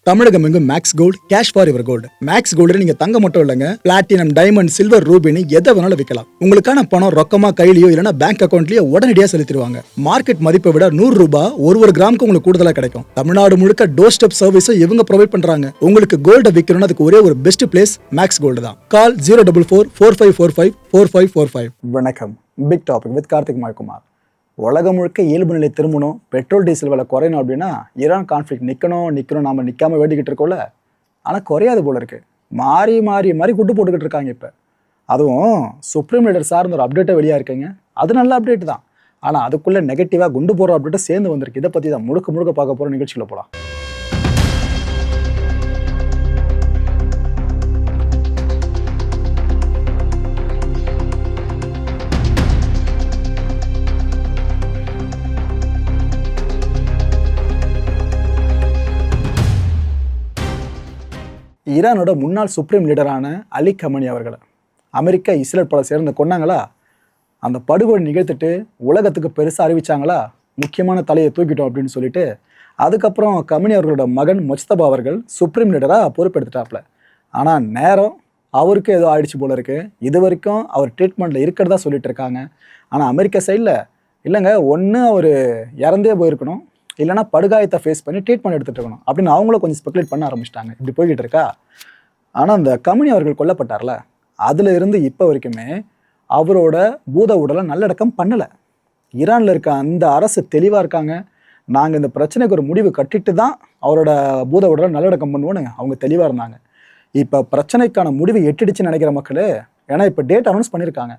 தமிழகம் எங்கும் Max Gold cash for your gold. Max Gold நீங்க தங்க மட்டும் இல்லைங்க, பிளாட்டினம், டைமண்ட், சில்வர், ரூபினி எதை வேணாலும் விற்கலாம். உங்களுக்கான பணம் ரொக்கமா கையிலயோ இல்லைன்னா பேங்க் அக்கௌண்ட்லயோ உடனடியாக செலுத்திடுவாங்க. மார்க்கெட் மதிப்பை விட 100 ரூபாய் ஒரு கிராமுக்கு உங்களுக்கு கூடுதலாக கிடைக்கும். தமிழ்நாடு முழுக்க டோர் ஸ்டெப் சர்வீஸும் இவங்க ப்ரொவைட் பண்றாங்க. உங்களுக்கு கோல்ட விற்கணும்னு அதுக்கு ஒரே ஒரு பெஸ்ட் பிளேஸ் மேக்ஸ் கோல்டு தான். கால் 04445454545. வணக்கம். பிக் டாபிக் வித் கார்த்திக் மாய்குமார். உலகம் முழுக்க இயல்பு நிலை திரும்பணும், பெட்ரோல் டீசல் விலை குறையணும் அப்படின்னா ஈரான் கான்ஃப்ளிக்ட் நிற்கணும் நாம நிற்காம வேண்டிக்கிட்டு இருக்கோம்ல. ஆனால் குறையாது போல இருக்கு. மாறி மாறி மாறி குட்டு போட்டுக்கிட்டு இருக்காங்க. இப்போ அதுவும் சுப்ரீம் லீடர் சார்ந்த ஒரு அப்டேட்டை வெளியாக இருக்குங்க. அது நல்ல அப்டேட் தான். ஆனால் அதுக்குள்ளே நெகட்டிவாக குண்டு போகிற அப்டேட்டை சேர்ந்து வந்திருக்கு. இதை பற்றி தான் முழுக்க பார்க்க போகிற நிகழ்ச்சியில் போகலாம். ஈரானோட முன்னாள் சுப்ரீம் லீடரான அலி கமனி அவர்களை அமெரிக்கா இஸ்ரேல் பல சேர்ந்து கொண்டாங்களா? அந்த படுகொலை நிகழ்த்திட்டு உலகத்துக்கு பெருசாக அறிவிச்சாங்களா? முக்கியமான தலையை தூக்கிட்டோம் அப்படின்னு சொல்லிட்டு அதுக்கப்புறம் கமனி அவர்களோட மகன் முஜ்தபா அவர்கள் சுப்ரீம் லீடராக பொறுப்பெடுத்துட்டாப்ல. ஆனால் நேரம் அவருக்கு ஏதோ ஆயிடுச்சு போல இருக்கு. இது வரைக்கும் அவர் ட்ரீட்மெண்ட்டில் இருக்கிறதா சொல்லிட்டு இருக்காங்க. ஆனால் அமெரிக்கா சைடில் இல்லைங்க, ஒன்று அவர் இறந்தே போயிருக்கணும், இல்லைனா படுகாயத்தை ஃபேஸ் பண்ணி ட்ரீட்மெண்ட் எடுத்துகிட்டு இருக்கணும் அப்படின்னு அவங்களும் கொஞ்சம் ஸ்பெகுலேட் பண்ண ஆரம்பிச்சிட்டாங்க. இப்படி போய்கிட்டு இருக்கா. ஆனால் அந்த கமனி அவர்கள் கொல்லப்பட்டார்ல, அதில் இருந்து இப்போ வரைக்குமே அவரோட பூத உடலை நல்லடக்கம் பண்ணலை. ஈரானில் இருக்க அந்த அரசு தெளிவாக இருக்காங்க. நாங்கள் இந்த பிரச்சனைக்கு ஒரு முடிவு கட்டிட்டு தான் அவரோட பூத உடலை நல்லடக்கம் பண்ணுவோன்னு அவங்க தெளிவாக இருந்தாங்க. இப்போ பிரச்சனைக்கான முடிவு எட்டிடுச்சுன்னு நினைக்கிற மக்கள், ஏன்னா இப்போ டேட் அனௌன்ஸ் பண்ணியிருக்காங்க.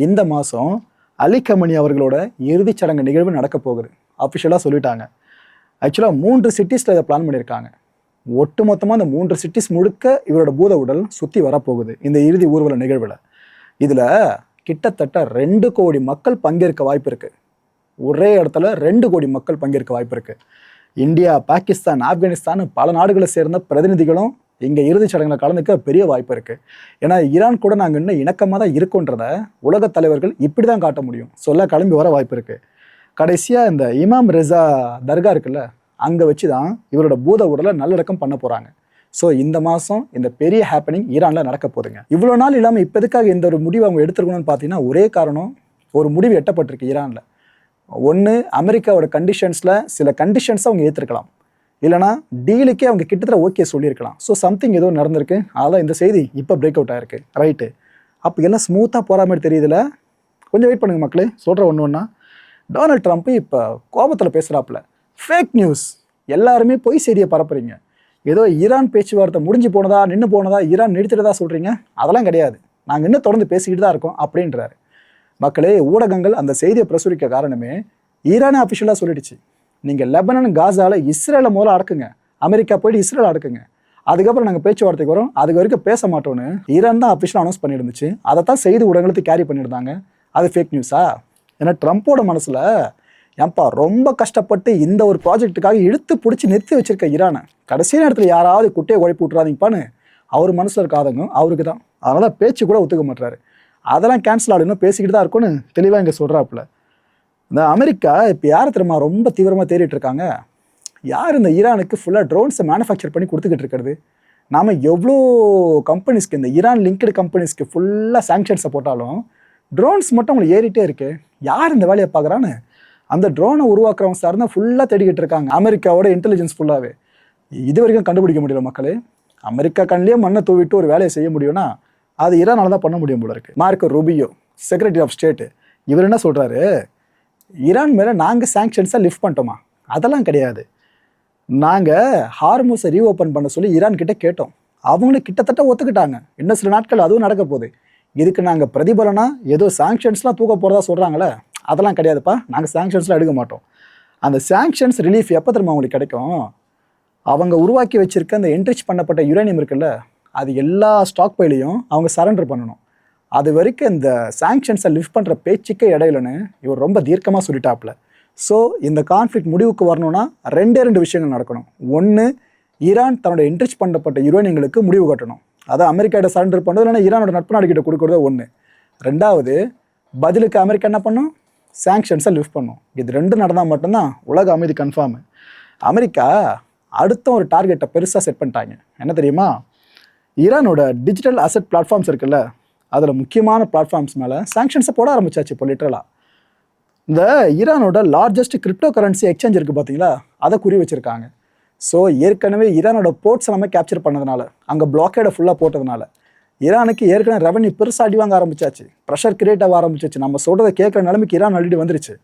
இந்த மாதம் அலி கமனி அவர்களோட இறுதிச் சடங்கு நிகழ்வு நடக்க போகுது. அஃபிஷியலாக சொல்லிட்டாங்க. ஆக்சுவலாக 3 சிட்டிஸில் இதை பிளான் பண்ணியிருக்காங்க. ஒட்டு மொத்தமாக அந்த 3 சிட்டிஸ் முழுக்க இவரோட பூத உடல் சுற்றி வரப்போகுது இந்த இறுதி ஊர்வல நிகழ்வில். இதில் கிட்டத்தட்ட 2 கோடி மக்கள் பங்கேற்க வாய்ப்பு இருக்குது. ஒரே இடத்துல 2 கோடி மக்கள் பங்கேற்க வாய்ப்பு இருக்குது. இந்தியா, பாகிஸ்தான், ஆப்கானிஸ்தான் பல நாடுகளை சேர்ந்த பிரதிநிதிகளும் இங்கே இறுதிச் சடங்குல கலந்துக்க பெரிய வாய்ப்பு இருக்குது. ஏன்னா ஈரான் கூட நாங்கள் இன்னும் இணக்கமாக தான் இருக்கோன்றத உலக தலைவர்கள் இப்படி தான் காட்ட முடியும். சொல்ல கிளம்பி வர வாய்ப்பு இருக்குது. கடைசியாக இந்த இமாம் ரெசா தர்கா இருக்குல்ல, அங்கே வச்சு தான் இவரோட பூத உடலை நல்லடக்கம் பண்ண போகிறாங்க. ஸோ இந்த மாதம் இந்த பெரிய ஹேப்பனிங் ஈரானில் நடக்க போகுதுங்க. இவ்வளோ நாள் இல்லாமல் இப்போ எதுக்காக இந்த ஒரு முடிவு அவங்க எடுத்துருக்கணும்னு பார்த்தீங்கன்னா, ஒரே காரணம், ஒரு முடிவு எட்டப்பட்டிருக்கு ஈரானில். ஒன்று, அமெரிக்காவோட கண்டிஷன்ஸில் சில கண்டிஷன்ஸை அவங்க ஏற்றுருக்கலாம், இல்லைனா டீலுக்கே அவங்க கிட்டத்தட்ட ஓகே சொல்லியிருக்கலாம். ஸோ சம்திங் ஏதோ நடந்திருக்கு. அதான் இந்த செய்தி இப்போ பிரேக் அவுட் ஆயிருக்கு. ரைட்டு, அப்போ எல்லாம் ஸ்மூத்தாக போகிற மாதிரி தெரியுதுல. கொஞ்சம் வெயிட் பண்ணுங்க மக்களே, சொல்கிற ஒன்று. டொனால்ட் ட்ரம்ப் இப்போ கோபத்தில் பேசுகிறாப்புல. ஃபேக் நியூஸ், எல்லாருமே பொய் செய்தியை பரப்புறீங்க. ஏதோ ஈரான் பேச்சுவார்த்தை முடிஞ்சு போனதா, நின்று போனதா, ஈரான் நிறுத்திட்டதா சொல்கிறீங்க. அதெல்லாம் கிடையாது, நாங்கள் இன்னும் தொடர்ந்து பேசிக்கிட்டு தான் இருக்கோம் அப்படின்றாரு. மக்களே, ஊடகங்கள் அந்த செய்தியை பிரசுரிக்க காரணமே ஈரானே அஃபிஷியலாக சொல்லிடுச்சு, நீங்கள் லெபனான், காசாவில் இஸ்ரேலை முதல்ல அடக்குங்க, அமெரிக்கா போயிட்டு இஸ்ரேல் அடக்குங்க, அதுக்கப்புறம் நாங்கள் பேச்சுவார்த்தைக்கு வரோம், அதுக்கு வரைக்கும் பேச மாட்டோன்னு ஈரான் தான் அஃபிஷியலாக அனௌன்ஸ் பண்ணியிருந்துச்சு. அதை தான் செய்தி ஊடகங்களுக்கு கேரி பண்ணியிருந்தாங்க. அது ஃபேக் நியூஸா? ஏன்னா ட்ரம்ப்போட மனசில் ஏன்பா ரொம்ப கஷ்டப்பட்டு இந்த ஒரு ப்ராஜெக்ட்டுக்காக இழுத்து பிடிச்சி நிறுத்தி வச்சிருக்க ஈரானை கடைசி நேரத்தில் யாராவது குட்டையை குழப்பி விட்றாதீங்கப்பான்னு அவர் மனசில் இருக்காதங்க அவருக்கு தான். அதனால் பேச்சு கூட ஒத்துக்க மாட்டுறாரு. அதெல்லாம் கேன்சல் ஆகணும், பேசிக்கிட்டு தான் இருக்கும்னு தெளிவாக இங்கே சொல்கிறாப்புல. இந்த அமெரிக்கா இப்போ யாரை தெரியுமா ரொம்ப தீவிரமாக தேடிட்டு இருக்காங்க? யார் இந்த ஈரானுக்கு ஃபுல்லாக ட்ரோன்ஸை மேனுஃபேக்சர் பண்ணி கொடுத்துக்கிட்டு இருக்கிறது? நாம் எவ்வளோ கம்பெனிஸ்க்கு, இந்த ஈரான் லிங்க்டு கம்பெனிஸ்க்கு ஃபுல்லாக சாங்ஷன்ஸை போட்டாலும் ட்ரோன்ஸ் மட்டும் அவங்களை ஏறிட்டே இருக்கு. யார் இந்த வேலையை பார்க்குறான்னு அந்த ட்ரோனை உருவாக்குறவங்க சார் தான் ஃபுல்லாக தேடிக்கிட்டு இருக்காங்க. அமெரிக்காவோட இன்டெலிஜென்ஸ் ஃபுல்லாகவே இது வரைக்கும் கண்டுபிடிக்க முடியல மக்களே. அமெரிக்கா கண்ணிலேயே மண்ணை தூவிட்டு ஒரு வேலையை செய்ய முடியும்னா அது ஈரானால தான் பண்ண முடியும் போல இருக்கு. Marco Rubio, secretary of state, இவர் என்ன சொல்கிறாரு? ஈரான் மேலே நாங்கள் சாங்ஷன்ஸை லிஃப்ட் பண்ணிட்டோமா? அதெல்லாம் கிடையாது. நாங்கள் ஹார்மூஸை ரீஓப்பன் பண்ண சொல்லி ஈரான் கிட்டே கேட்டோம், அவங்களும் கிட்டத்தட்ட ஒத்துக்கிட்டாங்க. இன்னும் சில நாட்கள் அதுவும் நடக்க போகுது. இதுக்கு நாங்கள் பிரதிபலனா ஏதோ சாங்ஷன்ஸ்லாம் தூக்க போகிறதா சொல்கிறாங்களே, அதெல்லாம் கிடையாதுப்பா, நாங்கள் சாங்ஷன்ஸ்லாம் எடுக்க மாட்டோம். அந்த சாங்ஷன்ஸ் ரிலீஃப் எப்போ திரும்ப அவங்களுக்கு கிடைக்கும்? அவங்க உருவாக்கி வச்சுருக்க அந்த என்ரிச் பண்ணப்பட்ட யுரேனியம் இருக்குல்ல, அது எல்லா ஸ்டாக் பைலையும் அவங்க சரண்டர் பண்ணணும். அது வரைக்கும் இந்த சாங்ஷன்ஸை லிஃப்ட் பண்ணுற பேச்சுக்கே இடையிலன்னு இவர் ரொம்ப தீர்க்கமாக சொல்லிட்டாப்புல. ஸோ இந்த கான்ஃப்ளிக்ட் முடிவுக்கு வரணும்னா 2 விஷயங்கள் நடக்கணும். ஒன்று, ஈரான் தன்னோட என்ரிச் பண்ணப்பட்ட யுரேனியங்களுக்கு முடிவு கட்டணும். அதை அமெரிக்காட்ட சரண்டர் பண்ணுறது, இல்லைன்னா ஈரானோட நட்பு நாடுகிட்ட கொடுக்குறதோ ஒன்று. 2வது, பதிலுக்கு அமெரிக்கா என்ன பண்ணும்? சாங்ஷன்ஸை லிஃப்ட் பண்ணும். இது 2 நடந்தால் மட்டும்தான் உலக அமைதி கன்ஃபார்மு. அமெரிக்கா அடுத்த ஒரு டார்கெட்டை பெருசாக செட் பண்ணிட்டாங்க. என்ன தெரியுமா? ஈரானோட டிஜிட்டல் அசெட் பிளாட்ஃபார்ம்ஸ் இருக்குல்ல, அதில் முக்கியமான பிளாட்ஃபார்ம்ஸ் மேலே சாங்ஷன்ஸை போட ஆரம்பிச்சாச்சு இப்போ லிட்டரலாக. இந்த ஈரானோட லார்ஜஸ்ட் கிரிப்டோ கரன்சி எக்ஸ்சேஞ்ச் இருக்குது பார்த்தீங்களா, அதை குறி வச்சுருக்காங்க. ஸோ ஏற்கனவே ஈரானோட போர்ட்ஸ் எல்லாமே கேப்சர் பண்ணதுனால, அங்கே பிளாக்கேடை ஃபுல்லாக போட்டதுனால ஈரானுக்கு ஏற்கனவே ரெவன்யூ பெருசாக அடி வாங்க ஆரம்பிச்சாச்சு, ப்ரெஷர் கிரியேட் ஆக ஆரம்பிச்சிச்சு. நம்ம சொல்கிறத கேட்குற நிலைமைக்கு ஈரான் ஆல்ரெடி வந்துருச்சு.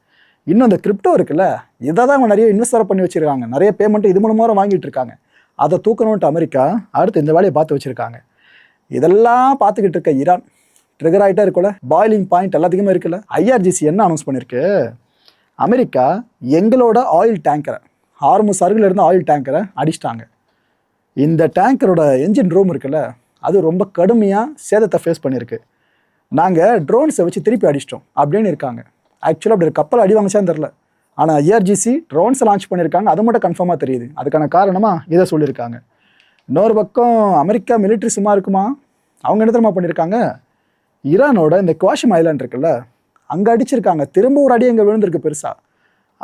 இன்னும் இந்த கிரிப்டோ இருக்குல்ல, இதை தான் அவங்க நிறைய இன்வெஸ்ட் பண்ணி வச்சுருக்காங்க, நிறைய பேமெண்ட்டு இது மூலமாக வாங்கிட்டு இருக்காங்க. அதை தூக்கணுன்ட்டு அமெரிக்கா அடுத்து இந்த வேலையை பார்த்து வச்சுருக்காங்க. இதெல்லாம் பார்த்துக்கிட்டு இருக்க ஈரான் ட்ரிகர் ஆகிட்டே இருக்குல்ல, பாயிலிங் பாயிண்ட் எல்லாத்துக்குமே இருக்குல்ல. ஐஆர்ஜிசி என்ன அனௌன்ஸ் பண்ணியிருக்கு, அமெரிக்கா எங்களோட ஆயில் டேங்கரை, ஹார்முஸ் அருகில் இருந்த ஆயில் டேங்கரை அடிச்சிட்டாங்க. இந்த டேங்கரோட என்ஜின் ரூம் இருக்குல்ல, அது ரொம்ப கடுமையாக சேதத்தை ஃபேஸ் பண்ணியிருக்கு. நாங்கள் ட்ரோன்ஸை வச்சு திருப்பி அடிச்சிட்டோம் அப்படின்னு இருக்காங்க. ஆக்சுவலாக அப்படி கப்பல் அடி வாங்கிச்சான்னு தெரில, ஆனால் ஐஆர்ஜிசி ட்ரோன்ஸை லான்ச் பண்ணியிருக்காங்க, அது மட்டும் கன்ஃபார்மாக தெரியுது. அதுக்கான காரணமாக இதை சொல்லியிருக்காங்க. இன்னொரு பக்கம் அமெரிக்கா மிலிட்ரி சும்மா இருக்குமா, அவங்க என்ன தெரியுமா பண்ணியிருக்காங்க, ஈரானோட இந்த குவாஷிம் ஐலாண்ட் இருக்குல்ல, அங்கே அடிச்சிருக்காங்க. திரும்ப ஒரு அடி அங்கே விழுந்திருக்கு பெருசாக.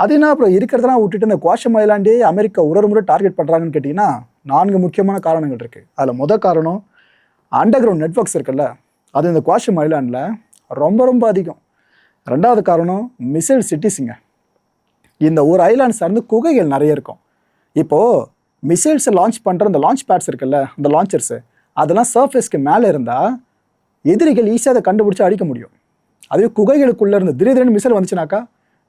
அது என்ன அப்புறம் இருக்கிறதெல்லாம் விட்டுட்டு இந்த குவாஷிம் ஐலாண்டே அமெரிக்கா ஒரு முறை டார்கெட் பண்ணுறாங்கன்னு கேட்டிங்கன்னா 4 முக்கியமான காரணங்கள் இருக்குது. அதில் முதல் காரணம் அண்டர் கிரவுண்ட் நெட்வொர்க்ஸ் இருக்குல்ல, அது இந்த குவாஷிம் ஐலாண்டில் ரொம்ப ரொம்ப அதிகம். 2வது காரணம் மிசைல் சிட்டிஸுங்க. இந்த ஒரு ஐலாண்ட் சார்ந்து குகைகள் நிறைய இருக்கும். இப்போது மிசைல்ஸை லான்ச் பண்ணுற இந்த லான்ச் பேட்ஸ் இருக்குல்ல, இந்த லான்ச்சர்ஸு, அதெல்லாம் சர்ஃபேஸ்க்கு மேலே இருந்தால் எதிரிகள் ஈஸியாக அதை கண்டுபிடிச்சி அடிக்க முடியும். அதுவே குகைகளுக்குள்ளே இருந்து திடீர்னு மிசைல் வந்துச்சுனாக்கா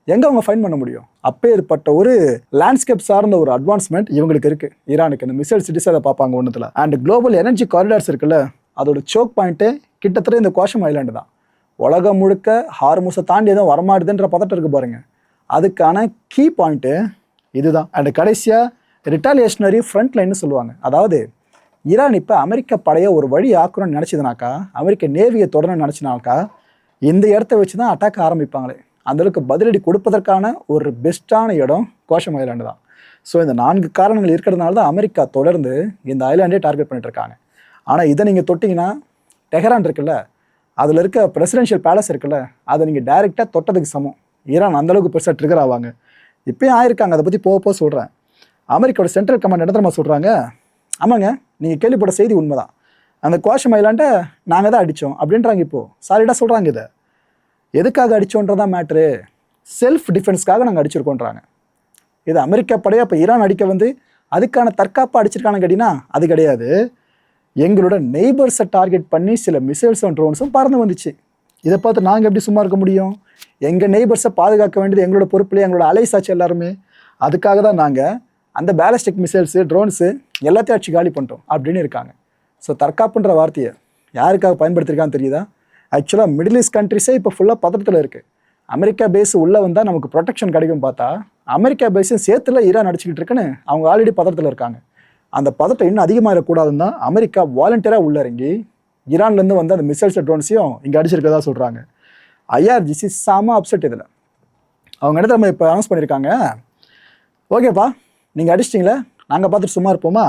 எங்கே அவங்க ஃபைன் பண்ண முடியும்? அப்பேற்பட்ட ஒரு லேண்ட்ஸ்கேப் சார்ந்த ஒரு அட்வான்ஸ்மெண்ட் இவங்களுக்கு இருக்குது ஈரானுக்கு. இந்த மிசைல் சிட்டிஸ் அதை பார்ப்பாங்க ஒன்றுத்தில். அண்ட் குளோபல் எனர்ஜி காரிடார்ஸ் இருக்குல்ல, அதோட சோக் பாயிண்ட்டு கிட்டத்தட்ட இந்த குவாஷிம் ஐலாண்டு தான். உலகம் முழுக்க ஹார்முஸை தாண்டி எதுவும் வரமாட்டுதுன்ற பதட்டம் இருக்குது பாருங்கள், அதுக்கான கீ பாயிண்ட்டு இதுதான். அண்ட் கடைசியாக ரிட்டாலியேஷனரி ஃப்ரண்ட் லைன்னு சொல்லுவாங்க. அதாவது ஈரான் இப்போ அமெரிக்க படையை ஒரு வழி ஆக்கணும்னு நினச்சிதுனாக்கா, அமெரிக்க நேவியை தொடரணும்னு நினச்சினாக்கா இந்த இடத்த வச்சு தான் அட்டாக் ஆரம்பிப்பாங்களே. அந்தளவுக்கு பதிலடி கொடுப்பதற்கான ஒரு பெஸ்ட்டான இடம் குவாஷிம் ஐலாண்டு தான். ஸோ இந்த 4 காரணங்கள் இருக்கிறதுனால தான் அமெரிக்கா தொடர்ந்து இந்த ஐலாண்டே டார்கெட் பண்ணிட்டு இருக்காங்க. ஆனால் இதை நீங்கள் தொட்டிங்கன்னா டெஹரான் இருக்குல்ல, அதில் இருக்க பிரசிடென்ஷியல் பேலஸ் இருக்குல்ல, அதை நீங்கள் டைரெக்டாக தொட்டதுக்கு சமம். ஈரான் அந்தளவுக்கு பெருசாக ட்ரிகர் ஆவாங்க. இப்போயும் ஆயிருக்காங்க, அதை பற்றி போக சொல்கிறேன். அமெரிக்காவோட சென்ட்ரல் கமாண்ட் என்ன தெரியுமா சொல்கிறாங்க, ஆமாங்க நீங்கள் கேள்விப்பட்ட செய்தி உண்மைதான், அந்த குவாஷிம் ஐலாண்டை நாங்கள் தான் அடித்தோம் அப்படின்றாங்க. இப்போது சாலிடாக சொல்கிறாங்க. இதை எதுக்காக அடித்தோன்றதான் மேட்ரு, செல்ஃப் டிஃபென்ஸ்க்காக நாங்கள் அடிச்சிருக்கோன்றாங்க. இது அமெரிக்கா படையாக இப்போ ஈரான் அடிக்க வந்து அதுக்கான தற்காப்பாக அடிச்சிருக்கானு கேட்டிங்கன்னா அது கிடையாது. எங்களோட நெய்பர்ஸை டார்கெட் பண்ணி சில மிசைல்ஸும் ட்ரோன்ஸும் பறந்து வந்துச்சு. இதை பார்த்து நாங்கள் எப்படி சும்மா இருக்க முடியும்? எங்கள் நெய்பர்ஸை பாதுகாக்க வேண்டியது எங்களோட பொறுப்புலேயே, எங்களோட அலைசாச்சு எல்லாருமே. அதுக்காக தான் நாங்கள் அந்த பேலஸ்டிக் மிசைல்ஸு ட்ரோன்ஸு எல்லாத்தையும் அடிச்சு காலி பண்ணிட்டோம் அப்படின்னு இருக்காங்க. ஸோ தற்காப்புன்ற வார்த்தையை யாருக்காக பயன்படுத்தியிருக்கான்னு தெரியுதா? ஆக்சுவலாக மிடில் ஈஸ்ட் கண்ட்ரிஸே இப்போ ஃபுல்லாக பதட்டத்தில் இருக்குது. அமெரிக்கா பேஸ் உள்ளே வந்தால் நமக்கு ப்ரொடெக்ஷன் கிடைக்கும் பார்த்தா அமெரிக்கா பேஸும் சேர்த்துல ஈரான் அடிச்சுக்கிட்டு இருக்குன்னு அவங்க ஆல்ரெடி பதட்டத்தில் இருக்காங்க. அந்த பதட்டம் இன்னும் அதிகமாக இருக்கக்கூடாதுன்னு தான் அமெரிக்கா வாலண்டியராக உள்ள இறங்கி ஈரான்லேருந்து வந்து அந்த மிசைல்ஸ் ட்ரோன்ஸையும் இங்கே அடிச்சிருக்கதா சொல்கிறாங்க. ஐஆர்ஜிசி செம அப்செட் இதில். அவங்க என்ன நம்ம இப்போ அனௌன்ஸ் பண்ணியிருக்காங்க, ஓகேப்பா நீங்கள் அடிச்சிட்டிங்களே, நாங்கள் பார்த்துட்டு சும்மா இருப்போமா,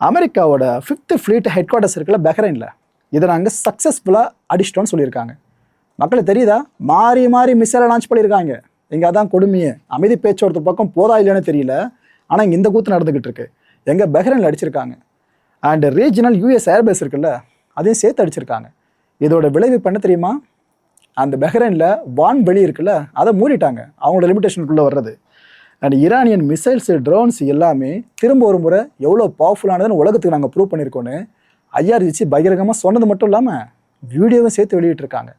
அமெரிக்காவோட 5th ஃப்ளீட் ஹெட் குவார்ட்டர்ஸ் இருக்குல்ல பஹ்ரைனில், இதை நாங்கள் சக்ஸஸ்ஃபுல்லாக அடிச்சிட்டோன்னு சொல்லியிருக்காங்க. மக்களுக்கு தெரியுதா, மாறி மாறி மிசைலை லான்ச் பண்ணியிருக்காங்க. இங்கே அதான் கொடுமையே, அமைதி பேச்சுவார்த்தை பக்கம் போதா இல்லைன்னு தெரியல, ஆனால் இங்கே இந்த கூத்து நடந்துக்கிட்டு இருக்கு. எங்கள் பஹ்ரைனில் அடிச்சிருக்காங்க. அண்ட் ரீஜனல் யூஎஸ் ஏர்பேஸ் இருக்குல்ல, அதையும் சேர்த்து அடிச்சிருக்காங்க. இதோட விளைவு பண்ண தெரியுமா, அந்த பஹ்ரைனில் வான்வெளி இருக்குல்ல அதை மூடிட்டாங்க, அவங்களோட லிமிடேஷனுக்குள்ளே வர்றது. அண்ட் ஈரானியன் மிசைல்ஸ் ட்ரோன்ஸ் எல்லாமே திரும்ப ஒரு முறை எவ்வளோ பவர்ஃபுல்லானதுன்னு உலகத்துக்கு நாங்கள் ப்ரூவ் பண்ணியிருக்கோன்னு ஐஆர்ஜிசி பகிரங்கமாக சொன்னது மட்டும் இல்லாமல் வீடியோவும் சேர்த்து வெளியிட்டிருக்காங்க.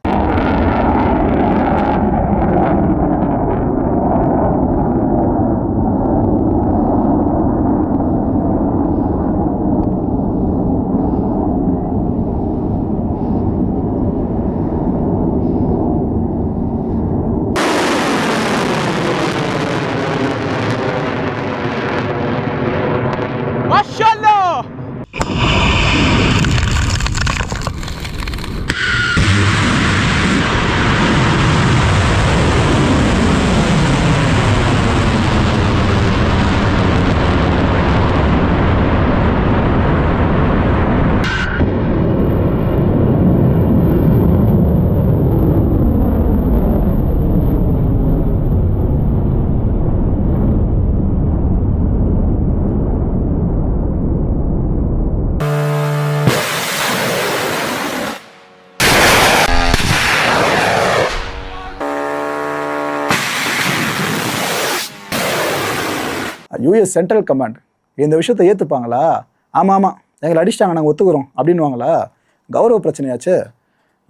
யூஎஸ் சென்ட்ரல் கமாண்ட் இந்த விஷயத்தை ஏற்றுப்பாங்களா? ஆமாம் எங்களை அடிச்சிட்டாங்க, நாங்கள் ஒத்துக்கிறோம் அப்படின்வாங்களா? கௌரவ பிரச்சனையாச்சு.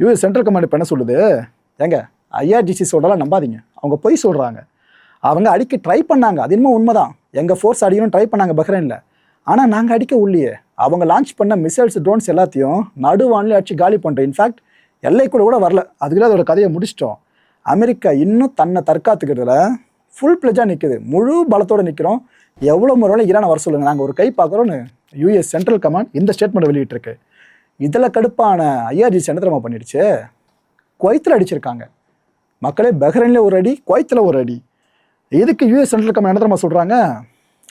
யூஎஸ் சென்ட்ரல் கமாண்ட் இப்போ என்ன சொல்லுது? ஏங்க ஐஆர்ஜிசி சொல்கிறலாம் நம்பாதீங்க, அவங்க பொய் சொல்கிறாங்க. அவங்க அடிக்க ட்ரை பண்ணாங்க, அது இன்னும் உண்மைதான். எங்கள் ஃபோர்ஸ் அடிக்கணும் ட்ரை பண்ணாங்க பஹ்ரைனில், ஆனால் நாங்கள் அடிக்க உள்ளே அவங்க லான்ச் பண்ண மிசைல்ஸ் ட்ரோன்ஸ் எல்லாத்தையும் நடுவானிலே அடிச்சு காலி பண்ணுறோம். இன்ஃபேக்ட் எல்லைக்குள்ள கூட வரல, அதுக்குள்ள அதோட கதையை முடிச்சிட்டோம். அமெரிக்கா இன்னும் தன்னை தற்காத்துக்கிறதுல ஃபுல் பிளெஜாக நிற்குது, முழு பலத்தோடு நிற்கிறோம். எவ்வளோ முறை ஈரானை வர சொல்லுங்கள், நாங்கள் ஒரு கை பார்க்குறோன்னு யூஎஸ் சென்ட்ரல் கமாண்ட் இந்த ஸ்டேட்மெண்ட் வெளியிட்டிருக்கு. இதில் கடுப்பான ஐஆர்ஜிசி என்ன தெரியுமா பண்ணிடுச்சு? குவைத்தில் அடிச்சிருக்காங்க. மக்களே, பஹ்ரைனில் ஒரு அடி, குவைத்தில் ஒரு அடி. இதுக்கு யூஎஸ் சென்ட்ரல் கமாண்ட் என்ன தெரியுமா சொல்கிறாங்க?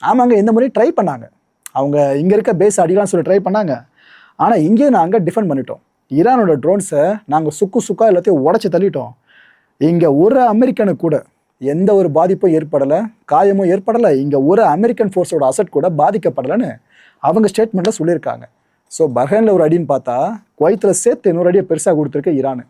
ஆமாங்க, இந்த முறை ட்ரை பண்ணாங்க, அவங்க இங்கே இருக்க பேஸ் அடிக்கலாம்னு சொல்லி ட்ரை பண்ணாங்க. ஆனால் இங்கேயும் நாங்கள் டிஃபெண்ட் பண்ணிட்டோம். ஈரானோட ட்ரோன்ஸை நாங்கள் சுக்கா எல்லாத்தையும் உடச்சி தள்ளிட்டோம். இங்கே ஒரு அமெரிக்கனுக்கு கூட எந்த ஒரு பாதிப்பும் ஏற்படலை, காயமும் ஏற்படலை. இங்கே ஒரு அமெரிக்கன் ஃபோர்ஸோட அசட் கூட பாதிக்கப்படலைன்னு அவங்க ஸ்டேட்மெண்ட்டில் சொல்லியிருக்காங்க. ஸோ பஹ்ரைனில் ஒரு அடின்னு பார்த்தா குவைத்தில் சேர்த்து இன்னொரு அடியை பெருசாக கொடுத்துருக்கு ஈரான்.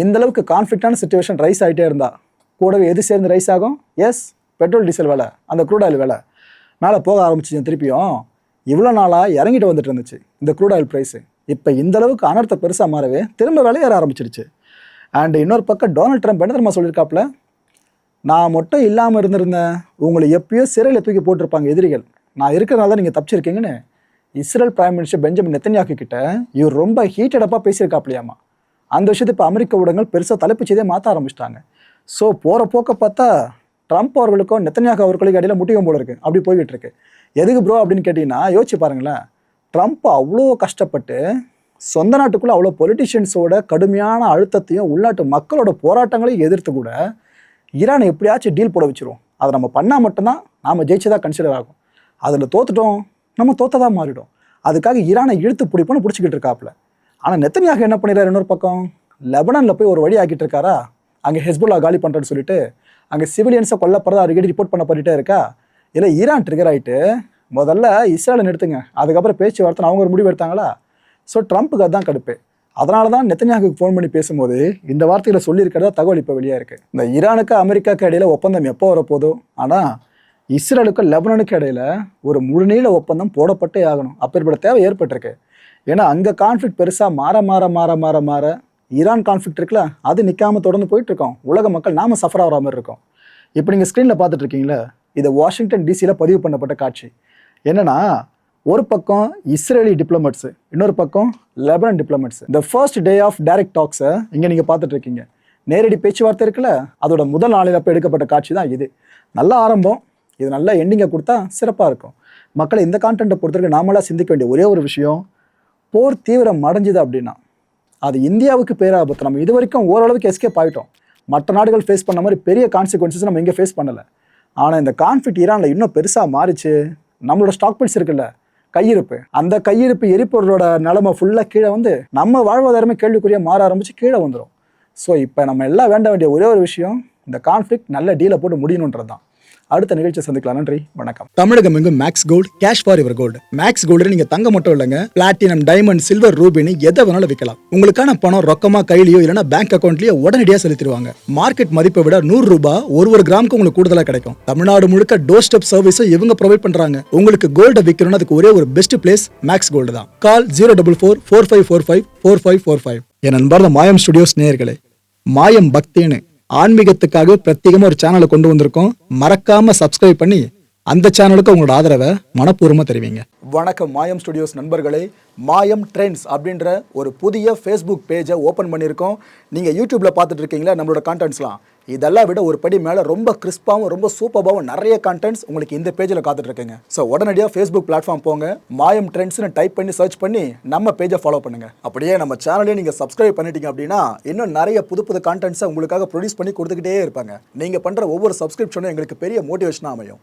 இந்த அளவுக்கு கான்ஃப்ளிக்டான சிச்சுவேஷன் ரைஸ் ஆகிட்டே இருந்தா கூடவே எது சேர்ந்து ரைஸ் ஆகும்? எஸ், பெட்ரோல் டீசல் விலை, அந்த க்ரூட் ஆயில் விலை மேலே போக ஆரம்பிச்சிச்சு. திருப்பியும் இவ்வளோ நாளாக இறங்கிட்டு வந்துட்டு இருந்துச்சு இந்த க்ரூட் ஆயில் ப்ரைஸு. இப்போ இந்த அளவுக்கு அனர்த்த பெருசாக மாறவே திரும்ப விலை ஏற ஆரம்பிச்சிருச்சு. அண்ட் இன்னொரு பக்கம் டொனால்ட் ட்ரம்ப் என்ன தெரியுமா சொல்லியிருக்காப்புல? நான் மட்டும் இல்லாமல் இருந்திருந்தேன், உங்களை எப்பயோ சிறையில் தூக்கி போட்டிருப்பாங்க எதிரிகள், நான் இருக்கிறனால தான் நீங்கள் தப்பிச்சிருக்கீங்கன்னு Israel prime minister Benjamin Netanyahu கிட்ட இவர் ரொம்ப ஹீட்டடப்பாக பேசியிருக்காப்லையாமா. அந்த விஷயத்தை இப்போ அமெரிக்க ஊடகங்கள் பெருசாக தலைப்பு செய்தே மாற்ற ஆரம்பிச்சிட்டாங்க. ஸோ போகிற போக்க பார்த்தா ட்ரம்ப் அவர்களுக்கும் நெத்தன்யாகு அவர்களுக்கு இடையில முட்டியும் போல இருக்கு, அப்படி போய்கிட்டு இருக்கு. எதுக்கு ப்ரோ அப்படின்னு கேட்டிங்கன்னா யோசிச்சு பாருங்களேன். ட்ரம்ப் அவ்வளோ கஷ்டப்பட்டு சொந்த நாட்டுக்குள்ளே அவ்வளோ பொலிட்டிஷியன்ஸோட கடுமையான அழுத்தத்தையும் உள்நாட்டு மக்களோட போராட்டங்களையும் எதிர்த்து கூட ஈரானை எப்படியாச்சும் டீல் போட வச்சிருவோம், அதை நம்ம பண்ணால் மட்டும்தான் நாம் ஜெயிச்சதாக கன்சிடர் ஆகும். அதில் தோத்துட்டோம், நம்ம தோத்ததாக மாறிடும். அதுக்காக ஈரானை இழுத்து பிடிப்போன்னு பிடிச்சிக்கிட்டு இருக்காப்புல. ஆனால் நெத்தன்யாகு என்ன பண்ணிடுறாரு? இன்னொரு பக்கம் லெபனானில் போய் ஒரு வழி ஆக்கிட்டு இருக்காரா, அங்கே ஹெஸ்புல்லா காலி பண்ணுறேன்னு சொல்லிட்டு அங்கே சிவிலியன்ஸை கொல்லப்படுறதா அடிக்கடி ரிப்போர்ட் பண்ணப்பட்டுட்டே இருக்கா. இல்லை ஈரான் ட்ரிகர் ஆகிட்டு முதல்ல இஸ்ரேலை நிறுத்துங்க, அதுக்கப்புறம் பேச்சுவார்த்தை அவங்க ஒரு முடிவு எடுத்தாங்களா. ஸோ ட்ரம்ப்புக்கு அதுதான் கடுப்பு. அதனால தான் நெத்தன்யாகுக்கு ஃபோன் பண்ணி பேசும்போது இந்த வார்த்தைகளை சொல்லியிருக்கிறதா தகவல் இப்போ வெளியாக இருக்குது. இந்த ஈரானுக்கு அமெரிக்காவுக்கு இடையில ஒப்பந்தம் எப்போ வரப்போதோ, ஆனால் இஸ்ரேலுக்கும் லெபனானுக்கு இடையில ஒரு முழுநீள ஒப்பந்தம் போடப்பட்டே ஆகணும். அப்பேற்பட்ட தேவை ஏற்பட்டிருக்கு. ஏன்னா அங்கே கான்ஃப்ளிக்ட் பெருசாக மாற மாற மாற மாற மாற ஈரான் கான்ஃப்ளிக்ட் இருக்குல்ல, அது நிற்காமல் தொடர்ந்து போயிட்டுருக்கோம். உலக மக்கள் நாம சஃபர் ஆகிற மாதிரி இருக்கோம். இப்போ நீங்கள் ஸ்க்ரீனில் பார்த்துட்டு இருக்கீங்களா, இது வாஷிங்டன் டிசியில் பதிவு பண்ணப்பட்ட காட்சி. என்னன்னா, ஒரு பக்கம் இஸ்ரேலி டிப்ளமேட்ஸு, இன்னொரு பக்கம் லெபனான் டிப்ளமேட்ஸு. இந்த ஃபர்ஸ்ட் டே ஆஃப் டைரக்ட் டாக்ஸை இங்கே நீங்கள் பார்த்துட்டு இருக்கீங்க. நேரடி பேச்சுவார்த்தை இருக்குல்ல, அதோட முதல் நாளில் அப்போ எடுக்கப்பட்ட காட்சி தான் இது. நல்ல ஆரம்பம், இது நல்ல எண்டிங்கை கொடுத்தா சிறப்பாக இருக்கும். மக்களை இந்த கான்டென்ட்டை பொறுத்தவரைக்கும் நாமளாக சிந்திக்க வேண்டிய ஒரே ஒரு விஷயம், போர் தீவிரம் அடைஞ்சுது அப்படின்னா அது இந்தியாவுக்கு பேராபத்து. நம்ம இது வரைக்கும் ஓரளவுக்கு எஸ்கேப் ஆகிட்டோம். மற்ற நாடுகள் ஃபேஸ் பண்ண மாதிரி பெரிய கான்சிக்வன்சஸ் நம்ம இங்கே ஃபேஸ் பண்ணலை. ஆனால் இந்த கான்ஃப்ளிக்ட் ஈரானில் இன்னும் பெருசாக மாறிச்சு. நம்மளோட ஸ்டாக் பில்ஸ் இருக்குல்ல, கையிருப்பு, அந்த கையிருப்பு எரிபொருளோட நிலைமை ஃபுல்லாக கீழே வந்து நம்ம வாழ்வாதாரமே கேள்விக்குறியாக மாற ஆரம்பித்து கீழே வந்துடும். ஸோ இப்போ நம்ம எல்லாம் வேண்ட வேண்டிய ஒரே ஒரு விஷயம், இந்த கான்ஃப்ளிக்ட் நல்ல டீலை போட்டு முடியணுன்றது தான். அடுத்த நிகழ்ச்சியை சந்திக்கலாம். நன்றி, வணக்கம். தமிழகம் எங்கும் Max Gold, cash for your gold. Max Gold நீங்க தங்க மட்டும் இல்லைங்க, பிளாட்டினம், டைமண்ட், சில்வர், ரூபினி எதை வேணாலும் விற்கலாம். உங்களுக்கான பணம் ரொக்கமா கையிலயோ இல்லைன்னா பேங்க் அக்கௌண்ட்லயோ உடனடியாக செலுத்திடுவாங்க. மார்க்கெட் மதிப்பை விட 100 ரூபாய் ஒரு கிராமுக்கு உங்களுக்கு கூடுதலா கிடைக்கும். தமிழ்நாடு முழுக்க டோர் ஸ்டெப் சர்வீஸும் இவங்க ப்ரொவைட் பண்றாங்க. உங்களுக்கு கோல்ட விற்கணும்னா அதுக்கு ஒரே ஒரு பெஸ்ட் பிளேஸ் மேக்ஸ் கோல்டு தான். கால் 04445454545. என் நண்பர் மாயம் ஸ்டுடியோஸ் நேயர்களே, மாயம் பக்தின்னு ஆன்மீகத்துக்காக பிரத்யேகமா ஒரு சேனலை கொண்டு வந்திருக்கோம். மறக்காம சப்ஸ்கிரைப் பண்ணி அந்த சேனலுக்கு உங்களோட ஆதரவை மனப்பூர்வமா தெரிவிங்க. வணக்கம் மாயம் ஸ்டுடியோஸ் நண்பர்களே. மாயம் ட்ரெண்ட்ஸ் அப்படின்ற ஒரு புதிய ஃபேஸ்புக் பேஜை ஓப்பன் பண்ணியிருக்கோம். நீங்கள் யூடியூப்ல பார்த்துட்டு இருக்கீங்களா நம்மளோட கான்டென்ட்ஸ்லாம். இதெல்லாம் விட ஒரு படி மேலே ரொம்ப கிறிஸ்பாகவும் ரொம்ப சூப்பராகவும் நிறைய கண்டென்ட்ஸ் உங்களுக்கு இந்த பேஜில் காத்துட்டு இருக்குங்க. ஸோ உடனடியாக ஃபேஸ்புக் பிளாட்ஃபார்ம் போங்க, மாயம் ட்ரெண்ட்ஸ்னு டைப் பண்ணி சர்ச் பண்ணி நம்ம பேஜை ஃபாலோ பண்ணுங்க. அப்படியே நம்ம சேனலையும் நீங்கள் சப்ஸ்கிரைப் பண்ணிட்டீங்க அப்படின்னா இன்னும் நிறைய புது புது கண்டென்ட்ஸை உங்களுக்காக ப்ரொடியூஸ் பண்ணி கொடுத்துக்கிட்டே இருப்பாங்க. நீங்கள் பண்ணுற ஒவ்வொரு சப்ஸ்கிரிப்ஷனும் எங்களுக்கு பெரிய மோட்டிவேஷனாக அமையும்.